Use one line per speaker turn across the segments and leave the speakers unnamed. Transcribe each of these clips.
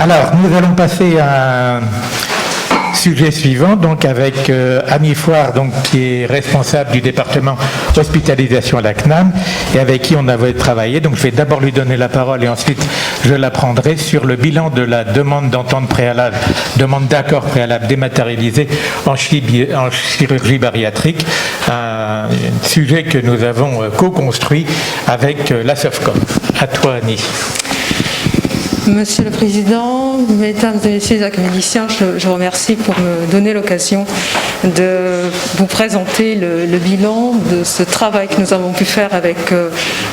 Alors, nous allons passer à un sujet suivant, donc avec Annie Foire, donc, qui est responsable du département hospitalisation à la CNAM et avec qui on avait travaillé. Donc, je vais d'abord lui donner la parole et ensuite je la prendrai sur le bilan de la demande d'entente préalable, demande d'accord préalable dématérialisée en chirurgie bariatrique, un sujet que nous avons co-construit avec la SOFCOM. À toi, Annie.
Monsieur le Président, Mesdames et Messieurs les académiciens, je vous remercie pour me donner l'occasion de vous présenter le bilan de ce travail que nous avons pu faire avec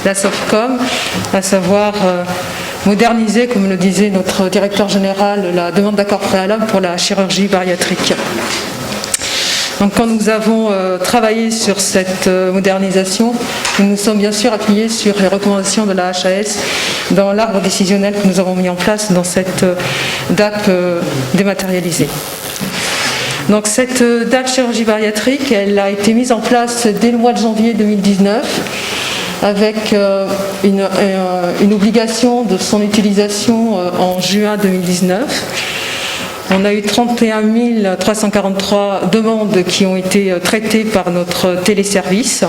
la SOFCOM, à savoir moderniser, comme le disait notre directeur général, la demande d'accord préalable pour la chirurgie bariatrique. Donc, quand nous avons travaillé sur cette modernisation, nous nous sommes bien sûr appuyés sur les recommandations de la HAS dans l'arbre décisionnel que nous avons mis en place dans cette DAP dématérialisée. Donc, cette DAP chirurgie bariatrique, elle a été mise en place dès le mois de janvier 2019 avec une obligation de son utilisation en juin 2019. On a eu 31 343 demandes qui ont été traitées par notre téléservice,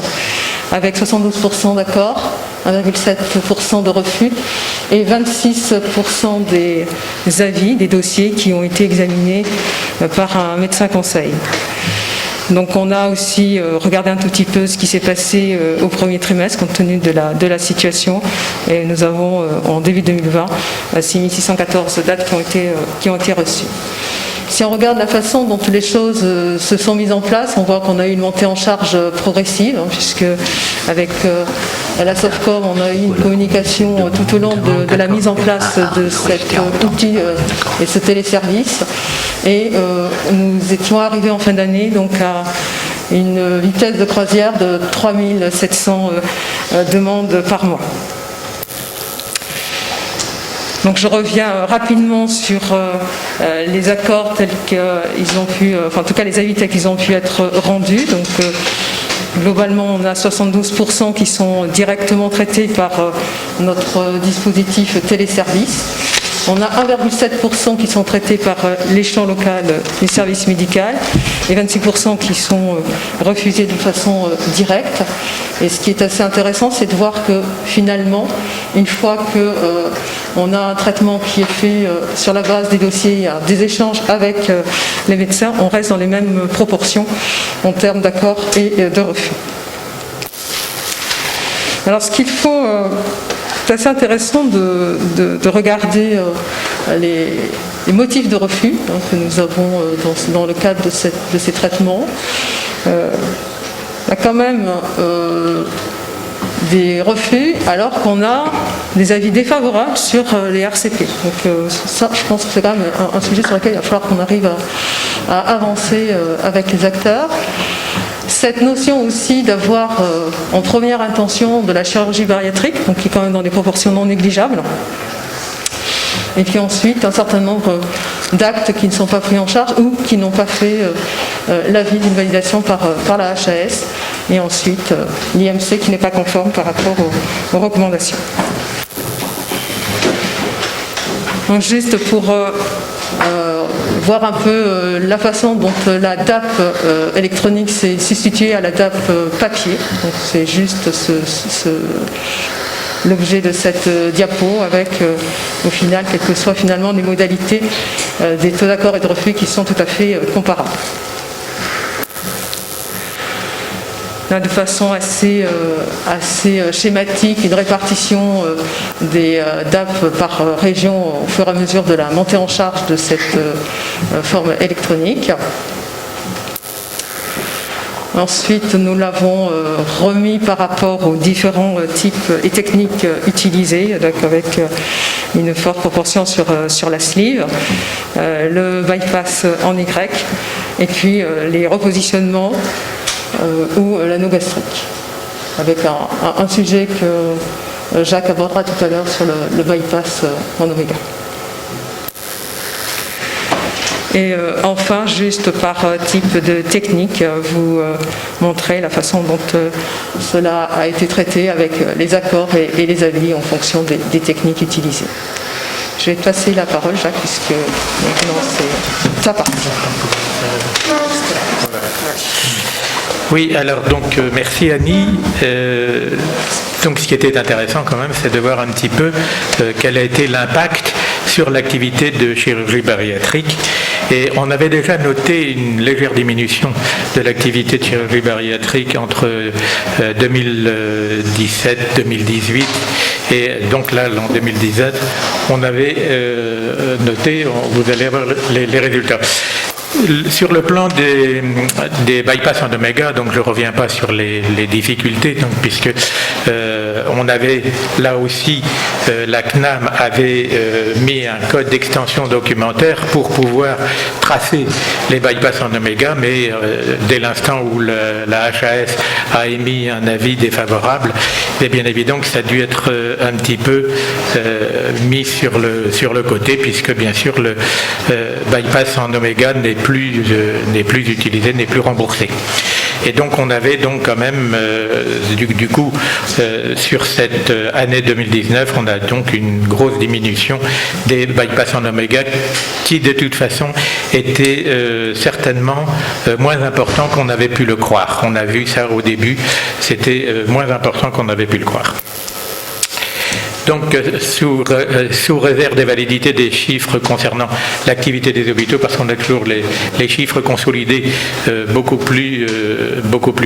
avec 72% d'accords, 1,7% de refus et 26% des avis, des dossiers qui ont été examinés par un médecin conseil. Donc on a aussi regardé un tout petit peu ce qui s'est passé au premier trimestre compte tenu de la situation et nous avons en début 2020 6614 dates qui ont été reçues. Si on regarde la façon dont les choses se sont mises en place, on voit qu'on a eu une montée en charge progressive, puisque avec la SOFCOM, on a eu une communication tout au long de la mise en place de cet outil et ce téléservice. Et nous étions arrivés en fin d'année donc à une vitesse de croisière de 3700 demandes par mois. Donc je reviens rapidement sur les accords tels qu'ils ont pu, enfin en tout cas les avis tels qu'ils ont pu être rendus. Donc globalement on a 72% qui sont directement traités par notre dispositif téléservice. On a 1,7% qui sont traités par l'échelon local du service médical et 26% qui sont refusés de façon directe. Et ce qui est assez intéressant, c'est de voir que finalement, une fois qu'on a un traitement qui est fait sur la base des dossiers, il y a des échanges avec les médecins, on reste dans les mêmes proportions en termes d'accords et de refus. Alors ce qu'il faut... C'est assez intéressant de regarder les motifs de refus que nous avons dans le cadre de ces traitements. Il y a quand même des refus alors qu'on a des avis défavorables sur les RCP. Donc ça, je pense que c'est quand même un sujet sur lequel il va falloir qu'on arrive à avancer avec les acteurs. Cette notion aussi d'avoir en première intention de la chirurgie bariatrique, donc qui est quand même dans des proportions non négligeables, et puis ensuite un certain nombre d'actes qui ne sont pas pris en charge ou qui n'ont pas fait l'avis d'une validation par la HAS, et ensuite l'IMC qui n'est pas conforme par rapport aux recommandations. Donc juste pour voir un peu la façon dont la DAP électronique s'est substituée à la DAP papier. Donc c'est juste l'objet de cette diapo avec au final, quelles que soient finalement les modalités des taux d'accord et de refus qui sont tout à fait comparables. Là, de façon assez schématique, une répartition des DAP par région au fur et à mesure de la montée en charge de cette forme électronique. Ensuite, nous l'avons remis par rapport aux différents types et techniques utilisées, donc avec une forte proportion sur la sleeve, le bypass en Y, et puis les repositionnements ou l'anogastrique, avec un sujet que Jacques abordera tout à l'heure sur le bypass en oméga. Et enfin, juste par type de technique, vous montrer la façon dont cela a été traité avec les accords et les avis en fonction des techniques utilisées. Je vais te passer la parole, Jacques, puisque maintenant c'est ta parole.
Oui, alors donc merci Annie. Donc ce qui était intéressant quand même, c'est de voir un petit peu quel a été l'impact sur l'activité de chirurgie bariatrique. Et on avait déjà noté une légère diminution de l'activité de chirurgie bariatrique entre 2017-2018. Et donc là, en 2017, on avait noté, vous allez voir les résultats. Sur le plan des bypass en oméga, donc je ne reviens pas sur les difficultés, donc, puisque on avait là aussi, la CNAM avait mis un code d'extension documentaire pour pouvoir tracer les bypass en oméga, mais dès l'instant où la HAS a émis un avis défavorable, il est bien évident que ça a dû être un petit peu mis sur le côté, puisque bien sûr le bypass en oméga n'est plus utilisé, n'est plus remboursé. Et donc on avait donc quand même, du coup, sur cette année 2019, on a donc une grosse diminution des bypass en oméga qui de toute façon était certainement moins important qu'on avait pu le croire. On a vu ça au début, c'était moins important qu'on avait pu le croire. Donc, sous réserve des validités des chiffres concernant l'activité des hôpitaux, parce qu'on a toujours les chiffres consolidés beaucoup plus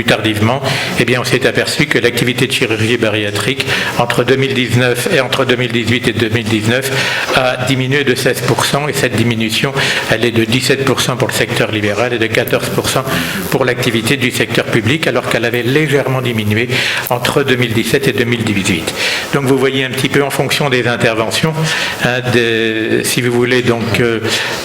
tardivement, eh bien, on s'est aperçu que l'activité de chirurgie bariatrique entre 2019 et entre 2018 et 2019 a diminué de 16%, et cette diminution, elle est de 17% pour le secteur libéral et de 14% pour l'activité du secteur public, alors qu'elle avait légèrement diminué entre 2017 et 2018. Donc, vous voyez un petit peu en fonction des interventions, si vous voulez, donc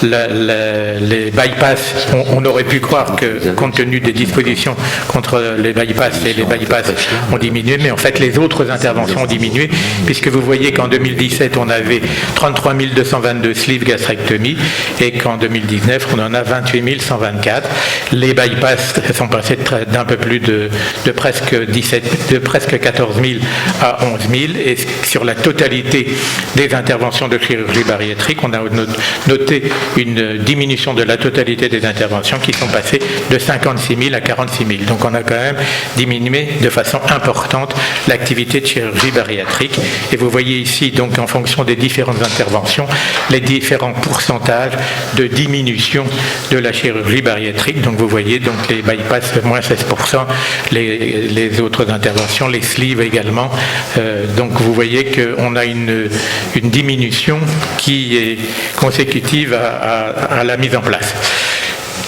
les bypass, on aurait pu croire que compte tenu des dispositions contre les bypass, et les bypass ont diminué, mais en fait les autres interventions ont diminué, puisque vous voyez qu'en 2017 on avait 33 222 sleeve gastrectomies et qu'en 2019 on en a 28 124. Les bypass sont passés d'un peu plus de presque 14 000 à 11 000, et sur la totalité des interventions de chirurgie bariatrique, on a noté une diminution de la totalité des interventions qui sont passées de 56 000 à 46 000. Donc on a quand même diminué de façon importante l'activité de chirurgie bariatrique. Et vous voyez ici, donc en fonction des différentes interventions, les différents pourcentages de diminution de la chirurgie bariatrique. Donc vous voyez donc les bypass moins 16%, les autres interventions, les sleeves également. Donc vous voyez qu'on a une diminution qui est consécutive à la mise en place.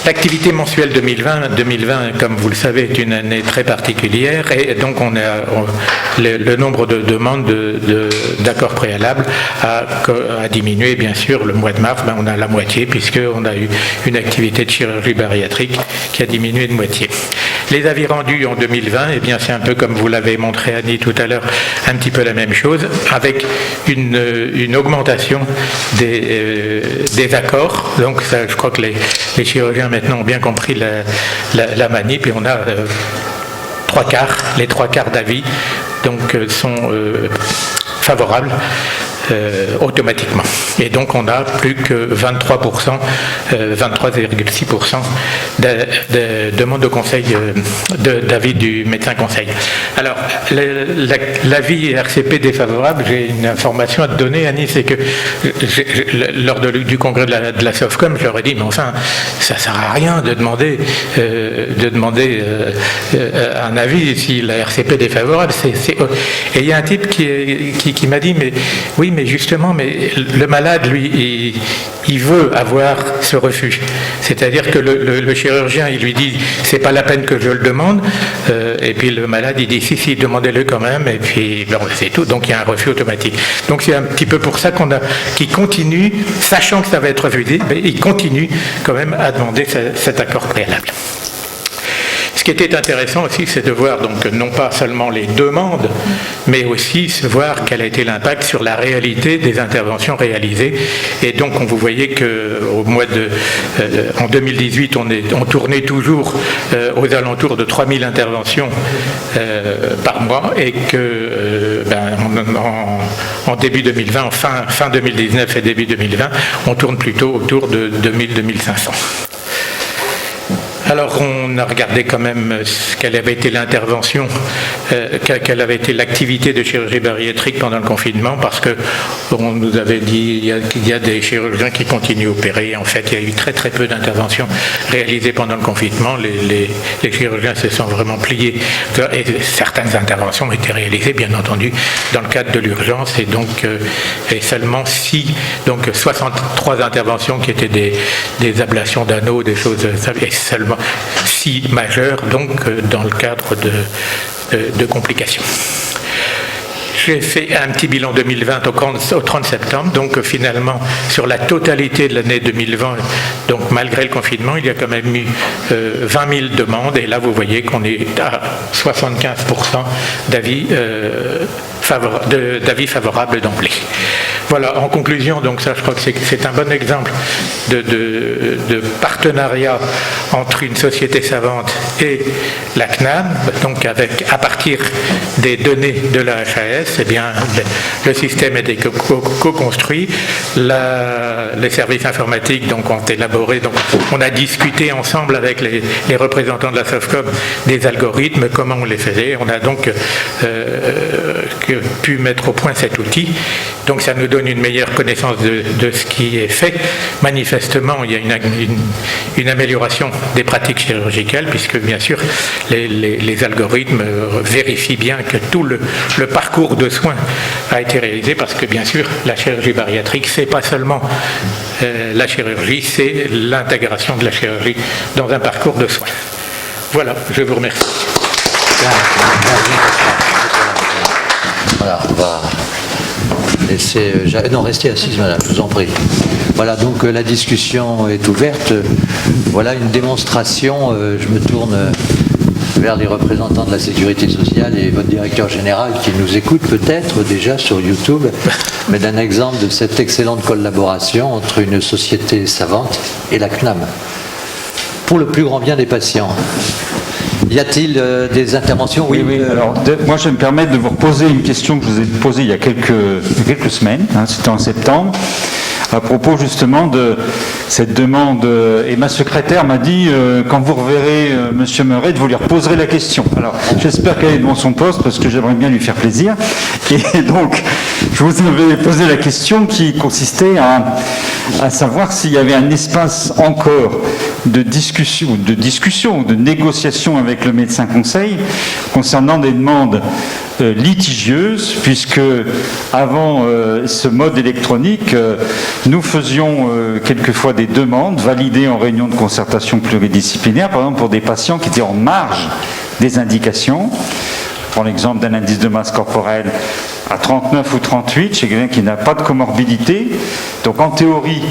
L'activité mensuelle 2020, comme vous le savez, est une année très particulière, et donc le nombre de demandes d'accords préalables a diminué. Bien sûr, le mois de mars, on a la moitié, puisqu'on a eu une activité de chirurgie bariatrique qui a diminué de moitié. Les avis rendus en 2020, eh bien, c'est un peu comme vous l'avez montré Annie tout à l'heure, un petit peu la même chose, avec une augmentation des accords. Donc ça, je crois que les chirurgiens maintenant ont bien compris la manip, et on a les trois quarts d'avis donc sont favorables automatiquement. Et donc on a plus que 23%, 23,6% de demandes de conseil, d'avis du médecin conseil. Alors, l'avis RCP défavorable, j'ai une information à te donner, Annie, c'est que lors du congrès de la SOFCOM, je leur ai dit, mais enfin, ça ne sert à rien de demander un avis si la RCP est défavorable. Et il y a un type qui m'a dit, mais oui, mais justement, le malade, lui, il veut avoir ce refus. C'est-à-dire que le chirurgien, il lui dit, c'est pas la peine que je le demande, et puis le malade, il dit, si, demandez-le quand même, et puis c'est tout. Donc il y a un refus automatique. Donc c'est un petit peu pour ça qu'il continue, sachant que ça va être refusé, mais il continue quand même à demander cet accord préalable. Ce Ce qui était intéressant aussi, c'est de voir donc non pas seulement les demandes, mais aussi se voir quel a été l'impact sur la réalité des interventions réalisées. Et donc, vous voyez qu'au mois en 2018, on tournait toujours aux alentours de 3000 interventions par mois, et que en début 2020, fin 2019 et début 2020, on tourne plutôt autour de 2000-2500. Alors on a regardé quand même quelle avait été l'intervention, quelle avait été l'activité de chirurgie bariatrique pendant le confinement, parce qu'on nous avait dit qu'il y a des chirurgiens qui continuent à opérer. En fait, il y a eu très très peu d'interventions réalisées pendant le confinement. Les chirurgiens se sont vraiment pliés, et certaines interventions ont été réalisées bien entendu dans le cadre de l'urgence, et donc et seulement 63 interventions qui étaient des ablations d'anneaux, des choses, et seulement 6 majeures, donc dans le cadre de complications. J'ai fait un petit bilan 2020 au 30 septembre, donc finalement sur la totalité de l'année 2020, donc malgré le confinement, il y a quand même eu 20 000 demandes, et là vous voyez qu'on est à 75% d'avis favorables d'emblée. Voilà, en conclusion, donc ça je crois que c'est un bon exemple de partenariat entre une société savante et la CNAM, donc à partir des données de la HAS, eh bien, le système a été co-construit, les services informatiques donc, ont élaboré, donc on a discuté ensemble avec les représentants de la SOFCOM des algorithmes, comment on les faisait, on a donc pu mettre au point cet outil, donc ça nous donne une meilleure connaissance de ce qui est fait. Manifestement, il y a une amélioration des pratiques chirurgicales, puisque bien sûr les algorithmes vérifient bien que tout le parcours de soins a été réalisé, parce que bien sûr la chirurgie bariatrique, c'est pas seulement la chirurgie, c'est l'intégration de la chirurgie dans un parcours de soins. Voilà, je vous remercie.
Voilà, on va laisser... Non, restez assise, madame, je vous en prie. Voilà, donc la discussion est ouverte. Voilà une démonstration, je me tourne vers les représentants de la sécurité sociale et votre directeur général qui nous écoute peut-être déjà sur YouTube, mais d'un exemple de cette excellente collaboration entre une société savante et la CNAM, pour le plus grand bien des patients. Y a-t-il des interventions?
Oui. Alors, moi, je vais me permettre de vous reposer une question que je vous ai posée il y a quelques semaines, c'était en septembre, à propos justement de cette demande. Et ma secrétaire m'a dit, quand vous reverrez Monsieur Meuret, vous lui reposerez la question. Alors, j'espère qu'elle est devant son poste, parce que j'aimerais bien lui faire plaisir. Et donc, je vous avais posé la question qui consistait à savoir s'il y avait un espace encore de discussion, de négociation avec le médecin conseil concernant des demandes litigieuses, puisque avant ce mode électronique, nous faisions quelquefois des demandes validées en réunion de concertation pluridisciplinaire, par exemple pour des patients qui étaient en marge des indications. Je prends l'exemple d'un indice de masse corporelle à 39 ou 38 chez quelqu'un qui n'a pas de comorbidité. Donc en théorie,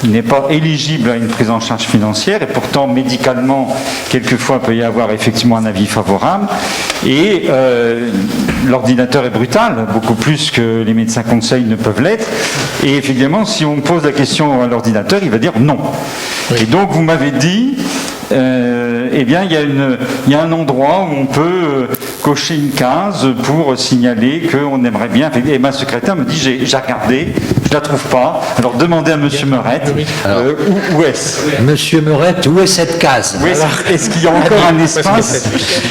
il n'est pas éligible à une prise en charge financière, et pourtant médicalement, quelquefois, il peut y avoir effectivement un avis favorable. Et l'ordinateur est brutal, beaucoup plus que les médecins conseils ne peuvent l'être. Et effectivement, si on pose la question à l'ordinateur, il va dire non. Oui. Et donc vous m'avez dit... eh bien, il y a un endroit où on peut cocher une case pour signaler qu'on aimerait bien. Et ma secrétaire me dit, j'ai regardé, je ne la trouve pas. Alors demandez à Monsieur Meuret, où est-ce?
Monsieur Meuret, où est cette case?
Est-ce qu'il y a encore un espace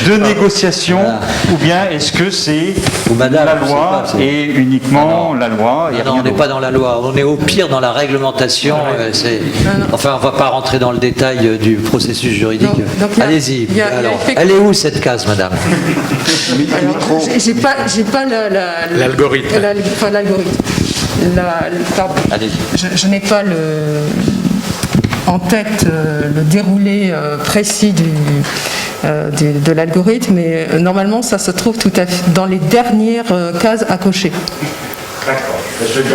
de négociation, ou bien est-ce que c'est la loi et uniquement la loi?
Non, on n'est pas dans la loi, on est au pire dans la réglementation. Enfin, on ne va pas rentrer dans le détail du processus juridique. Allez-y. Elle est où cette case, madame?
J'ai pas
l'algorithme.
Je n'ai pas en tête le déroulé précis de l'algorithme, mais normalement ça se trouve tout à fait dans les dernières cases à cocher.
D'accord.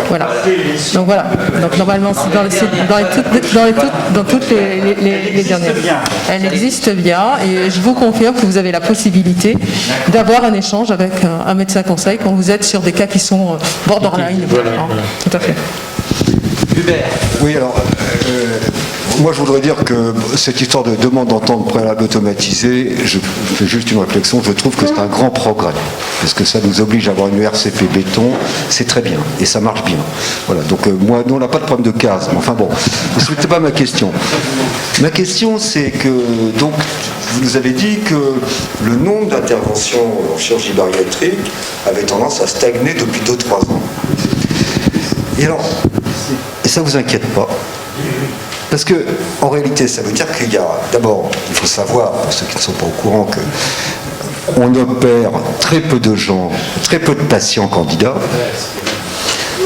Voilà. Donc voilà. Donc normalement, c'est dans toutes les dernières. Elle existe bien et je vous confirme que vous avez la possibilité d'avoir un échange avec un médecin conseil quand vous êtes sur des cas qui sont borderline.
Voilà.
Tout à fait.
Hubert.
Oui, alors, moi je voudrais dire que cette histoire de demande d'entente préalable automatisée, je fais juste une réflexion, je trouve que c'est un grand progrès, parce que ça nous oblige à avoir une RCP béton, c'est très bien, et ça marche bien. Voilà, donc moi, nous on n'a pas de problème de case, mais enfin bon, ce n'était pas ma question. Ma question c'est que, donc, vous nous avez dit que le nombre d'interventions en chirurgie bariatrique avait tendance à stagner depuis 2-3 ans. Et alors, et ça ne vous inquiète pas, parce que en réalité, ça veut dire qu'il y a, d'abord, il faut savoir, pour ceux qui ne sont pas au courant, qu'on opère très peu de gens, très peu de patients candidats.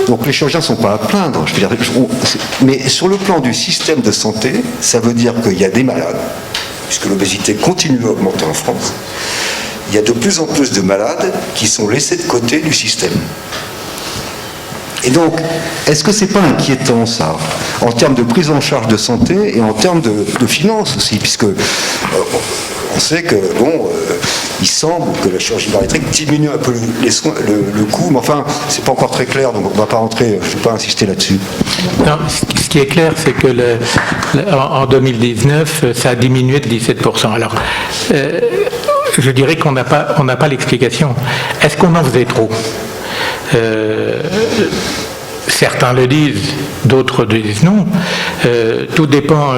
Donc les chirurgiens ne sont pas à plaindre. Je veux dire, mais sur le plan du système de santé, ça veut dire qu'il y a des malades, puisque l'obésité continue à augmenter en France. Il y a de plus en plus de malades qui sont laissés de côté du système. Et donc, est-ce que c'est pas inquiétant ça, en termes de prise en charge de santé et en termes de finances aussi, puisque on sait que il semble que la chirurgie bariatrique diminue un peu le coût, mais enfin, c'est pas encore très clair, donc on va pas rentrer, je vais pas insister là-dessus.
Non, ce qui est clair, c'est que en 2019, ça a diminué de 17%. Alors, je dirais qu'on n'a pas l'explication. Est-ce qu'on en faisait trop ? Certains le disent, d'autres disent non. Tout dépend.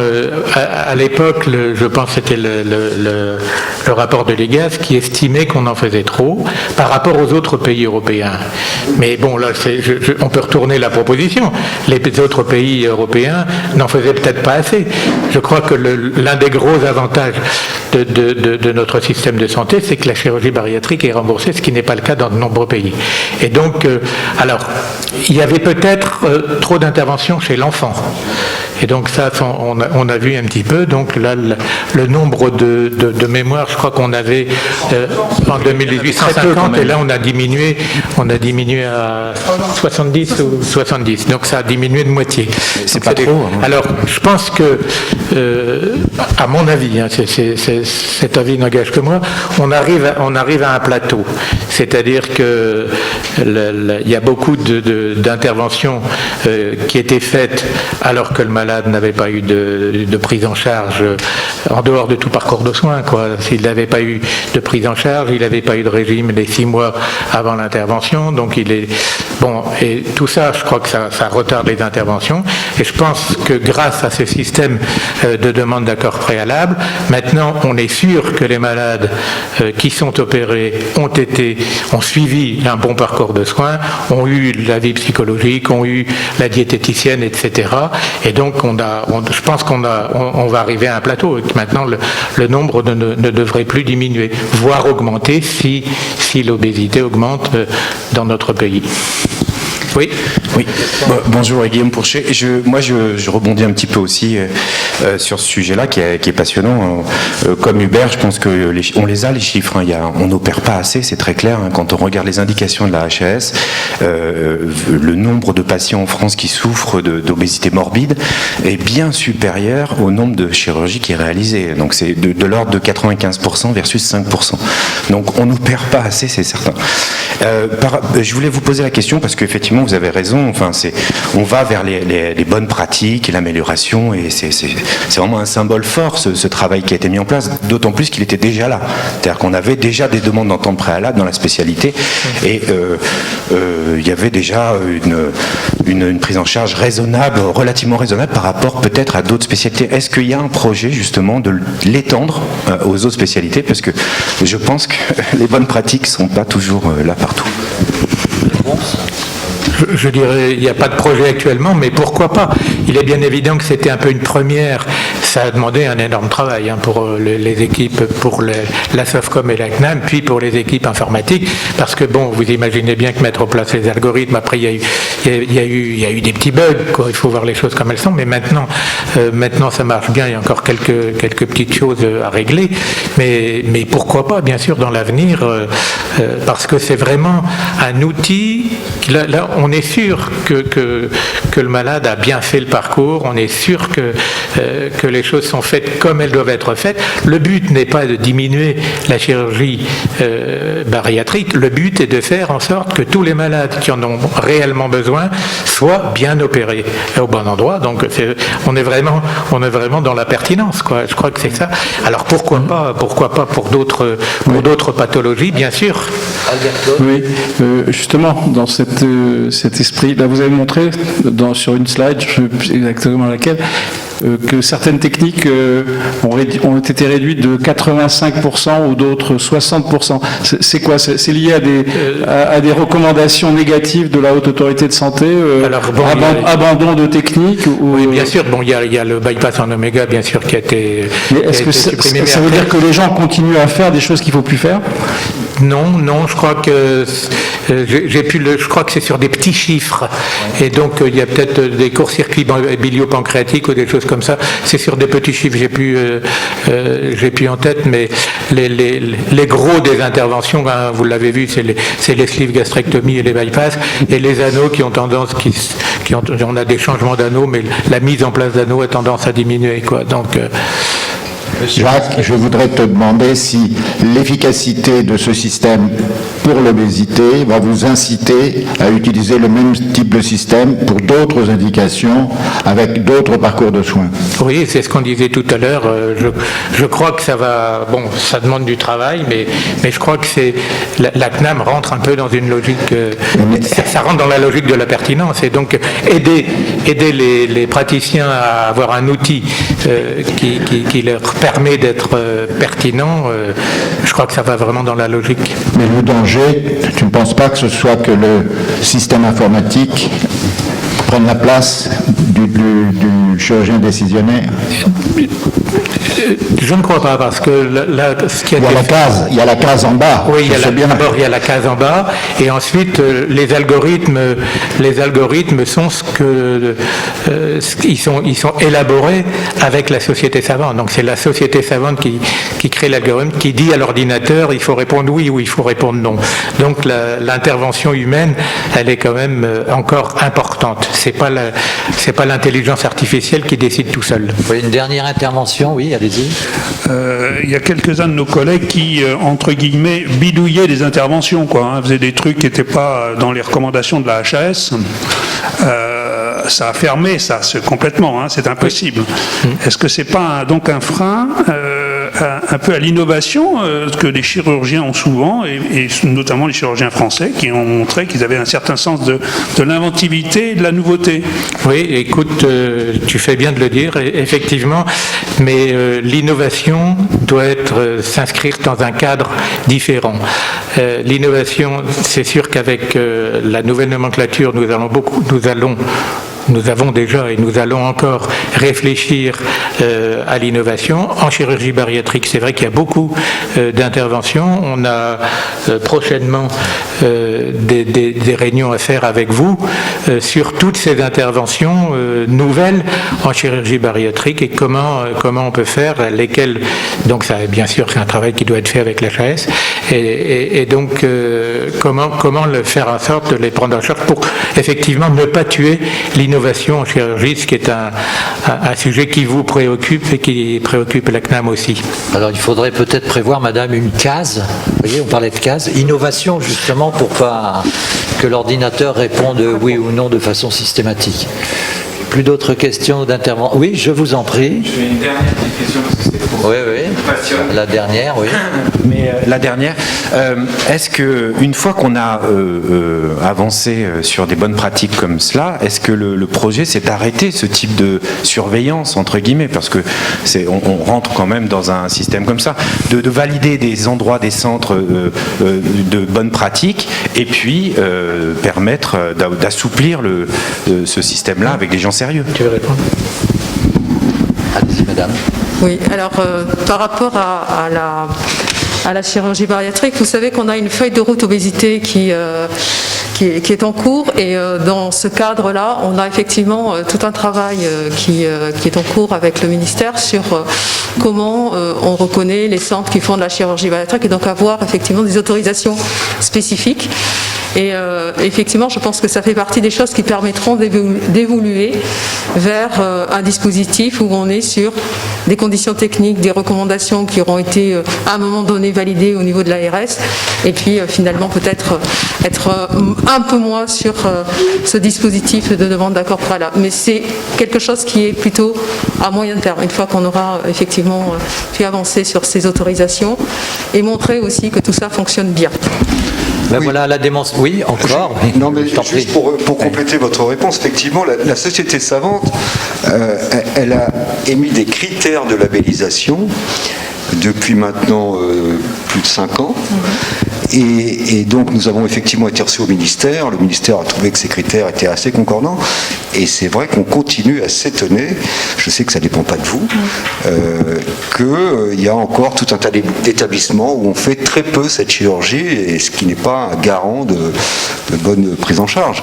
À l'époque, je pense que c'était le rapport de l'IGAS qui estimait qu'on en faisait trop par rapport aux autres pays européens. Mais bon, là, on peut retourner la proposition. Les autres pays européens n'en faisaient peut-être pas assez. Je crois que l'un des gros avantages de notre système de santé, c'est que la chirurgie bariatrique est remboursée, ce qui n'est pas le cas dans de nombreux pays. Et donc, alors, il y avait peut-être trop d'interventions chez l'enfant. Et donc ça, on a vu un petit peu. Donc là, le nombre de mémoires, je crois qu'on avait en 2018 150, et là on a diminué à 70 ou 70. Donc ça a diminué de moitié.
C'est pas trop. Hein.
Alors, je pense que, à mon avis, hein, cet avis n'engage que moi, on arrive à un plateau. C'est-à-dire que il y a beaucoup d'interventions qui étaient faites alors que le malade n'avait pas eu de prise en charge en dehors de tout parcours de soins, quoi. S'il n'avait pas eu de prise en charge, il n'avait pas eu de régime les 6 mois avant l'intervention, donc il est bon, et tout ça, je crois que ça retarde les interventions, et je pense que grâce à ce système de demande d'accord préalable, maintenant on est sûr que les malades qui sont opérés ont suivi un bon parcours de soins, ont eu la vie psychologique, ont eu la diététicienne, etc. Et donc je pense qu'on va arriver à un plateau et que maintenant le nombre ne devrait plus diminuer, voire augmenter si l'obésité augmente dans notre pays. Oui.
Oui. Bonjour, Guillaume Pourchet. Moi, je rebondis un petit peu aussi sur ce sujet-là qui est passionnant. Comme Hubert, je pense que on les a les chiffres. Hein. On n'opère pas assez, c'est très clair. Hein. Quand on regarde les indications de la HAS, le nombre de patients en France qui souffrent d'obésité morbide est bien supérieur au nombre de chirurgies qui est réalisé. Donc c'est de l'ordre de 95% versus 5%. Donc on n'opère pas assez, c'est certain. Je voulais vous poser la question parce qu'effectivement vous avez raison. Enfin, on va vers les bonnes pratiques et l'amélioration, et c'est vraiment un symbole fort ce travail qui a été mis en place. D'autant plus qu'il était déjà là. C'est-à-dire qu'on avait déjà des demandes d'entente préalable dans la spécialité, et il y avait déjà une prise en charge relativement raisonnable par rapport peut-être à d'autres spécialités. Est-ce qu'il y a un projet justement de l'étendre aux autres spécialités, parce que je pense que les bonnes pratiques sont pas toujours là partout.
Je dirais, il n'y a pas de projet actuellement, mais pourquoi pas? Il est bien évident que c'était un peu une première, ça a demandé un énorme travail pour les équipes, pour la Sofcom et la CNAM, puis pour les équipes informatiques, parce que bon, vous imaginez bien que mettre en place les algorithmes, après il y a eu des petits bugs, quoi. Il faut voir les choses comme elles sont, mais maintenant ça marche bien, il y a encore quelques petites choses à régler, mais pourquoi pas, bien sûr, dans l'avenir, parce que c'est vraiment un outil, là on est sûr que le malade a bien fait le parcours, on est sûr que les choses sont faites comme elles doivent être faites. Le but n'est pas de diminuer la chirurgie bariatrique, le but est de faire en sorte que tous les malades qui en ont réellement besoin soient bien opérés au bon endroit. Donc on est vraiment dans la pertinence, quoi. Je crois que c'est ça. Alors pourquoi pas pour d'autres pathologies, bien sûr.
Oui, justement, dans cet esprit, là vous avez montré sur une slide, je ne sais plus exactement laquelle, que certaines techniques ont été réduites de 85% ou d'autres 60%. C'est quoi? C'est lié à des recommandations négatives de la Haute Autorité de Santé, abandon de techniques
Oui, bien sûr. Bon, il y a le bypass en oméga, bien sûr, qui a été supprimé.
Ça veut dire que les gens continuent à faire des choses qu'il ne faut plus faire?
Non, je crois que je crois que c'est sur des petits chiffres, et donc il y a peut-être des court-circuits biliopancréatiques ou des choses comme ça. C'est sur des petits chiffres, j'ai plus en tête, mais les gros des interventions, vous l'avez vu, c'est les sleeve gastrectomies et les bypass, et les anneaux qui ont tendance, on a des changements d'anneaux, mais la mise en place d'anneaux a tendance à diminuer, quoi. Donc
Jacques, je voudrais te demander si l'efficacité de ce système pour l'obésité va vous inciter à utiliser le même type de système pour d'autres indications avec d'autres parcours de soins.
Oui, c'est ce qu'on disait tout à l'heure. Je crois que ça va... Bon, ça demande du travail, mais je crois que la CNAM rentre un peu dans une logique... ça rentre dans la logique de la pertinence, et donc aider les praticiens à avoir un outil qui leur permet d'être pertinent, je crois que ça va vraiment dans la logique.
Mais le danger, tu ne penses pas que ce soit que le système informatique prenne la place du chirurgien décisionnaire?
Je ne crois pas, parce que là, ce qui a
il y a la case en bas.
Oui, d'abord il y a la case en bas, et ensuite les algorithmes sont ils sont élaborés avec la société savante. Donc c'est la société savante qui crée l'algorithme, qui dit à l'ordinateur il faut répondre oui ou il faut répondre non. Donc l'intervention humaine, elle est quand même encore importante. C'est pas l'intelligence artificielle qui décide tout seul.
Oui, une dernière intervention, oui, allez-y.
Il y a quelques-uns de nos collègues qui, entre guillemets, bidouillaient les interventions, faisaient des trucs qui n'étaient pas dans les recommandations de la HAS. Ça a fermé, complètement, c'est impossible. Est-ce que c'est pas donc un frein un peu à l'innovation que les chirurgiens ont souvent, et notamment les chirurgiens français, qui ont montré qu'ils avaient un certain sens de l'inventivité et de la nouveauté?
Oui, écoute, tu fais bien de le dire, effectivement, mais l'innovation doit s'inscrire dans un cadre différent. L'innovation, c'est sûr qu'avec la nouvelle nomenclature, nous avons déjà et nous allons encore réfléchir à l'innovation. En chirurgie bariatrique, c'est vrai qu'il y a beaucoup d'interventions. On a prochainement des réunions à faire avec vous sur toutes ces interventions nouvelles en chirurgie bariatrique, et comment on peut faire, lesquelles, donc ça, bien sûr, c'est un travail qui doit être fait avec l'HAS, et donc comment le faire en sorte de les prendre en charge pour effectivement ne pas tuer l'innovation en chirurgie, ce qui est un sujet qui vous préoccupe et qui préoccupe la CNAM aussi.
Alors il faudrait peut-être prévoir, madame, une case. Vous voyez, on parlait de case. Innovation, justement, pour pas que l'ordinateur réponde oui ou non de façon systématique. Plus d'autres questions d'intervention? Oui, je vous en prie.
J'ai une dernière petite question, parce que c'était pour...
Oui. La dernière, oui.
Mais la dernière, est-ce qu'une fois qu'on a avancé sur des bonnes pratiques comme cela, est-ce que le projet s'est arrêté, ce type de surveillance, entre guillemets, parce que on rentre quand même dans un système comme ça, de valider des endroits, des centres de bonnes pratiques, et puis permettre d'assouplir ce système-là avec des gens sérieux?
Tu veux répondre?
Allez-y, madame.
Oui, alors par rapport à la chirurgie bariatrique, vous savez qu'on a une feuille de route obésité qui est en cours, et dans ce cadre-là, on a effectivement tout un travail qui est en cours avec le ministère sur comment on reconnaît les centres qui font de la chirurgie bariatrique, et donc avoir effectivement des autorisations spécifiques. Et effectivement, je pense que ça fait partie des choses qui permettront d'évoluer vers un dispositif où on est sur des conditions techniques, des recommandations qui auront été à un moment donné validées au niveau de l'ARS, et puis finalement peut-être être un peu moins sur ce dispositif de demande d'accord préalable. Mais c'est quelque chose qui est plutôt à moyen terme, une fois qu'on aura effectivement pu avancer sur ces autorisations et montrer aussi que tout ça fonctionne bien.
Ben oui. Voilà la démonstration. Oui, encore.
Non, mais juste pour compléter votre réponse, effectivement, la société savante, elle a émis des critères de labellisation depuis maintenant plus de 5 ans. Et donc nous avons effectivement été reçus au ministère. Le ministère a trouvé que ces critères étaient assez concordants. Et c'est vrai qu'on continue à s'étonner, je sais que ça ne dépend pas de vous, qu'il y a encore tout un tas d'établissements où on fait très peu cette chirurgie, et ce qui n'est pas un garant de bonne prise en charge.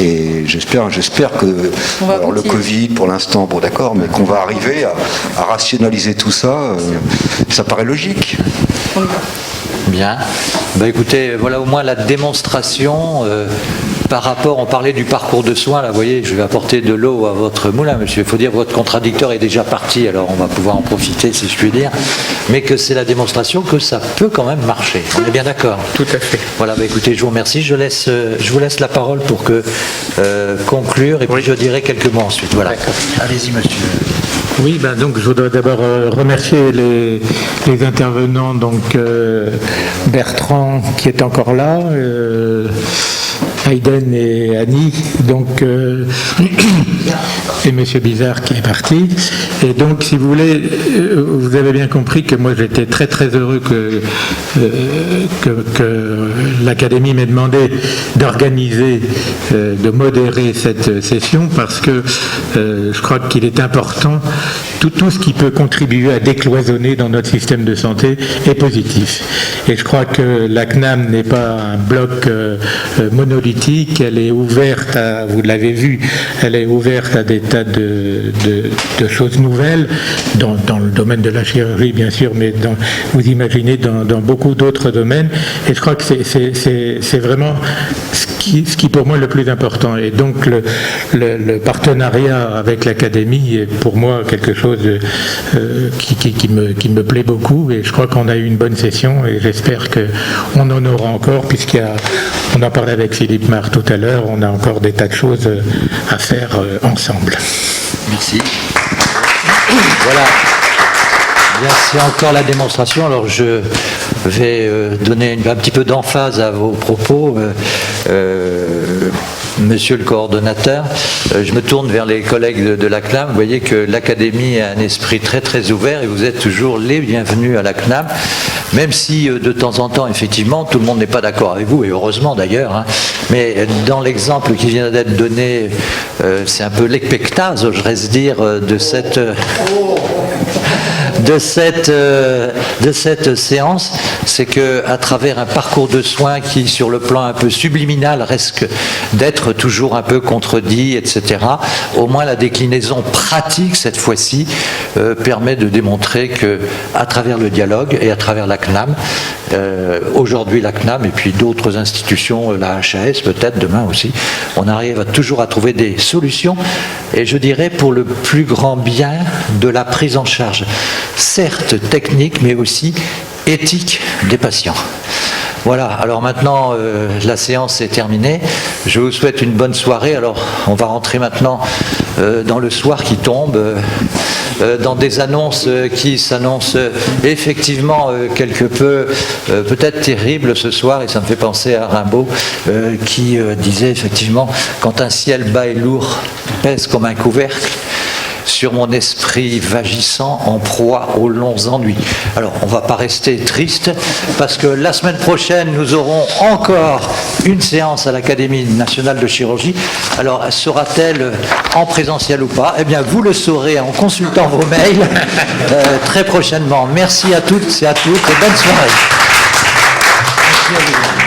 Et j'espère que alors le Covid pour l'instant, bon d'accord, mais qu'on va arriver à rationaliser tout ça, ça paraît logique.
Bien. Ben écoutez, voilà au moins la démonstration par rapport, on parlait du parcours de soins, là, vous voyez, je vais apporter de l'eau à votre moulin, monsieur. Il faut dire que votre contradicteur est déjà parti, alors on va pouvoir en profiter, si je puis dire, mais que c'est la démonstration que ça peut quand même marcher. On est bien d'accord?
Tout à fait.
Voilà, ben écoutez, je vous remercie. Je vous laisse la parole pour conclure, et puis je dirai quelques mots ensuite. Voilà. Allez-y, monsieur.
Oui, donc je voudrais d'abord remercier les intervenants, donc Bertrand qui est encore là, Hayden et Annie, donc et M. Bizarre qui est parti. Et donc, si vous voulez, vous avez bien compris que moi j'étais très très heureux que l'Académie m'ait demandé d'organiser, de modérer cette session, parce que je crois qu'il est important, tout ce qui peut contribuer à décloisonner dans notre système de santé est positif. Et je crois que la CNAM n'est pas un bloc monolithique, elle est ouverte à, vous l'avez vu, elle est ouverte à des tas de choses nouvelles, dans le domaine de la chirurgie bien sûr, mais vous imaginez dans beaucoup d'autres domaines. Et je crois que c'est vraiment ce qui pour moi est le plus important. Et donc le partenariat avec l'Académie est pour moi quelque chose qui me plaît beaucoup, et je crois qu'on a eu une bonne session, et j'espère qu'on en aura encore, puisqu'on en parlait avec Philippe Marc tout à l'heure, on a encore des tas de choses à faire ensemble.
Merci. Voilà. Bien, c'est encore la démonstration. Alors je vais donner un petit peu d'emphase à vos propos. Monsieur le coordonnateur, je me tourne vers les collègues de la CNAM. Vous voyez que l'Académie a un esprit très très ouvert, et vous êtes toujours les bienvenus à la CNAM, même si de temps en temps, effectivement, tout le monde n'est pas d'accord avec vous, et heureusement d'ailleurs, hein. Mais dans l'exemple qui vient d'être donné, c'est un peu l'épectase, oserais se dire, de cette séance, c'est que à travers un parcours de soins qui, sur le plan un peu subliminal, risque d'être toujours un peu contredit, etc., au moins la déclinaison pratique, cette fois-ci, permet de démontrer que, à travers le dialogue et à travers la CNAM, aujourd'hui la CNAM et puis d'autres institutions, la HAS peut-être demain aussi, on arrive toujours à trouver des solutions, et je dirais pour le plus grand bien de la prise en charge, certes technique, mais aussi éthique des patients. Voilà, alors maintenant la séance est terminée. Je vous souhaite une bonne soirée. Alors on va rentrer maintenant dans le soir qui tombe, dans des annonces qui s'annoncent effectivement quelque peu peut-être terribles ce soir, et ça me fait penser à Rimbaud qui disait effectivement: quand un ciel bas et lourd pèse comme un couvercle, sur mon esprit vagissant en proie aux longs ennuis. Alors, on ne va pas rester triste, parce que la semaine prochaine, nous aurons encore une séance à l'Académie nationale de chirurgie. Alors, sera-t-elle en présentiel ou pas? Eh bien, vous le saurez en consultant vos mails très prochainement. Merci à toutes et à tous et bonne soirée. Merci à vous.